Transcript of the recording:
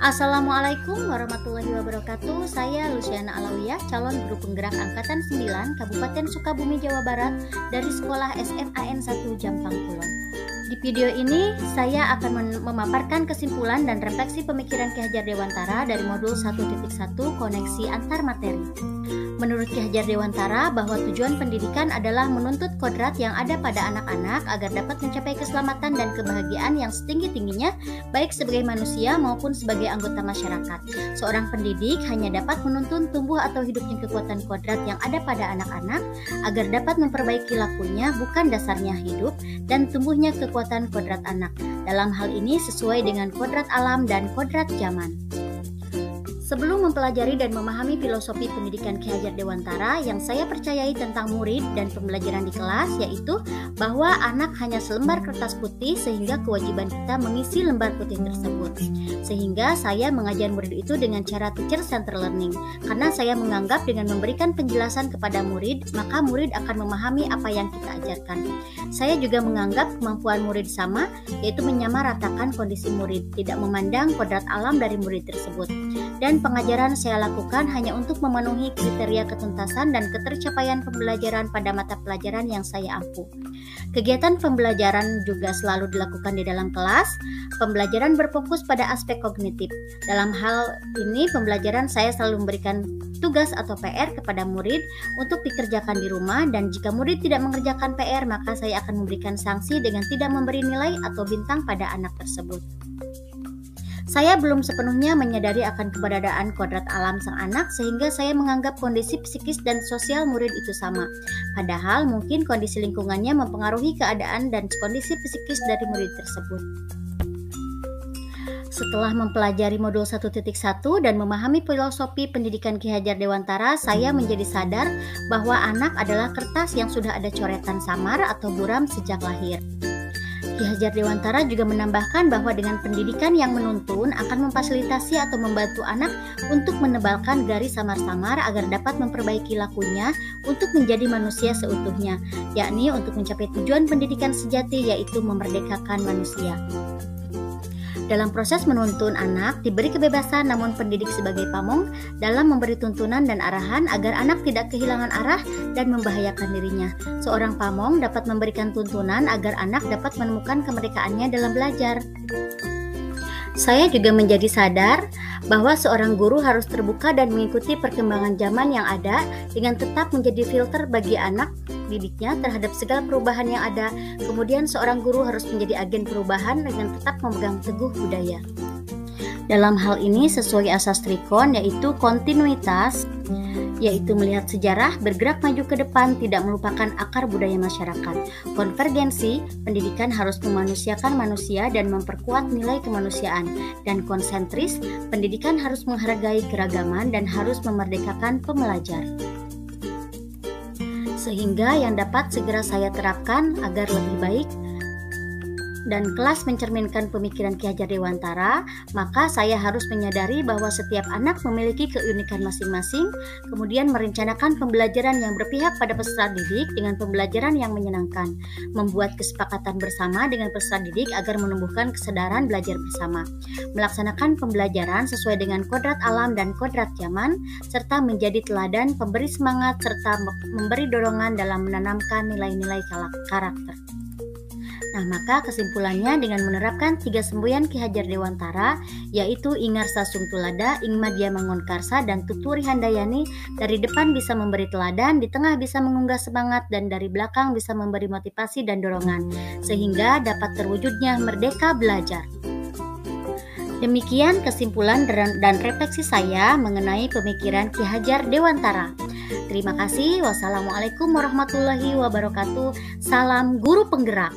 Assalamualaikum warahmatullahi wabarakatuh. Saya Luciana Alawiyah, calon guru penggerak angkatan 9 Kabupaten Sukabumi, Jawa Barat dari Sekolah SMAN 1 Jampang Kulon. Di video ini saya akan memaparkan kesimpulan dan refleksi pemikiran Ki Hajar Dewantara dari modul 1.1 koneksi antar materi. Menurut Ki Hajar Dewantara bahwa tujuan pendidikan adalah menuntut kodrat yang ada pada anak-anak agar dapat mencapai keselamatan dan kebahagiaan yang setinggi-tingginya baik sebagai manusia maupun sebagai anggota masyarakat. Seorang pendidik hanya dapat menuntun tumbuh atau hidupnya kekuatan kodrat yang ada pada anak-anak agar dapat memperbaiki lakunya, bukan dasarnya hidup dan tumbuhnya kekuatan kodrat anak. Dalam hal ini sesuai dengan kodrat alam dan kodrat zaman. Sebelum mempelajari dan memahami filosofi pendidikan Ki Hajar Dewantara, yang saya percayai tentang murid dan pembelajaran di kelas yaitu bahwa anak hanya selembar kertas putih sehingga kewajiban kita mengisi lembar putih tersebut. Sehingga saya mengajar murid itu dengan cara teacher center learning, karena saya menganggap dengan memberikan penjelasan kepada murid, maka murid akan memahami apa yang kita ajarkan. Saya juga menganggap kemampuan murid sama, yaitu menyamaratakan kondisi murid, tidak memandang kodrat alam dari murid tersebut. Dan pengajaran saya lakukan hanya untuk memenuhi kriteria ketuntasan dan ketercapaian pembelajaran pada mata pelajaran yang saya ampu. Kegiatan pembelajaran juga selalu dilakukan di dalam kelas. Pembelajaran berfokus pada aspek kognitif. Dalam hal ini pembelajaran saya selalu memberikan tugas atau PR kepada murid untuk dikerjakan di rumah, dan jika murid tidak mengerjakan PR maka saya akan memberikan sanksi dengan tidak memberi nilai atau bintang pada anak tersebut. Saya belum sepenuhnya menyadari akan keberadaan kodrat alam sang anak sehingga saya menganggap kondisi psikis dan sosial murid itu sama. Padahal mungkin kondisi lingkungannya mempengaruhi keadaan dan kondisi psikis dari murid tersebut. Setelah mempelajari modul 1.1 dan memahami filosofi pendidikan Ki Hajar Dewantara, saya menjadi sadar bahwa anak adalah kertas yang sudah ada coretan samar atau buram sejak lahir. Ki Hajar Dewantara juga menambahkan bahwa dengan pendidikan yang menuntun akan memfasilitasi atau membantu anak untuk menebalkan garis samar-samar agar dapat memperbaiki lakunya untuk menjadi manusia seutuhnya, yakni untuk mencapai tujuan pendidikan sejati, yaitu memerdekakan manusia. Dalam proses menuntun anak diberi kebebasan, namun pendidik sebagai pamong dalam memberi tuntunan dan arahan agar anak tidak kehilangan arah dan membahayakan dirinya. Seorang pamong dapat memberikan tuntunan agar anak dapat menemukan kemerdekaannya dalam belajar. Saya juga menjadi sadar bahwa seorang guru harus terbuka dan mengikuti perkembangan zaman yang ada dengan tetap menjadi filter bagi anak didiknya terhadap segala perubahan yang ada. Kemudian seorang guru harus menjadi agen perubahan dengan tetap memegang teguh budaya. Dalam hal ini sesuai asas Trikon, yaitu kontinuitas, yaitu melihat sejarah, bergerak maju ke depan, tidak melupakan akar budaya masyarakat. Konvergensi, pendidikan harus memanusiakan manusia dan memperkuat nilai kemanusiaan. Dan konsentris, pendidikan harus menghargai keragaman dan harus memerdekakan pembelajar. Sehingga yang dapat segera saya terapkan agar lebih baik dan kelas mencerminkan pemikiran Ki Hajar Dewantara, maka saya harus menyadari bahwa setiap anak memiliki keunikan masing-masing, kemudian merencanakan pembelajaran yang berpihak pada peserta didik dengan pembelajaran yang menyenangkan, membuat kesepakatan bersama dengan peserta didik agar menumbuhkan kesadaran belajar bersama, melaksanakan pembelajaran sesuai dengan kodrat alam dan kodrat zaman, serta menjadi teladan pemberi semangat serta memberi dorongan dalam menanamkan nilai-nilai karakter. Nah, maka kesimpulannya dengan menerapkan 3 semboyan Ki Hajar Dewantara, yaitu Ingarsa Sungtulada, Ingmadia Mangunkarsa, dan Tuturi Handayani, dari depan bisa memberi teladan, di tengah bisa mengunggah semangat, dan dari belakang bisa memberi motivasi dan dorongan, sehingga dapat terwujudnya merdeka belajar. Demikian kesimpulan dan refleksi saya mengenai pemikiran Ki Hajar Dewantara. Terima kasih. Wassalamualaikum warahmatullahi wabarakatuh. Salam guru penggerak.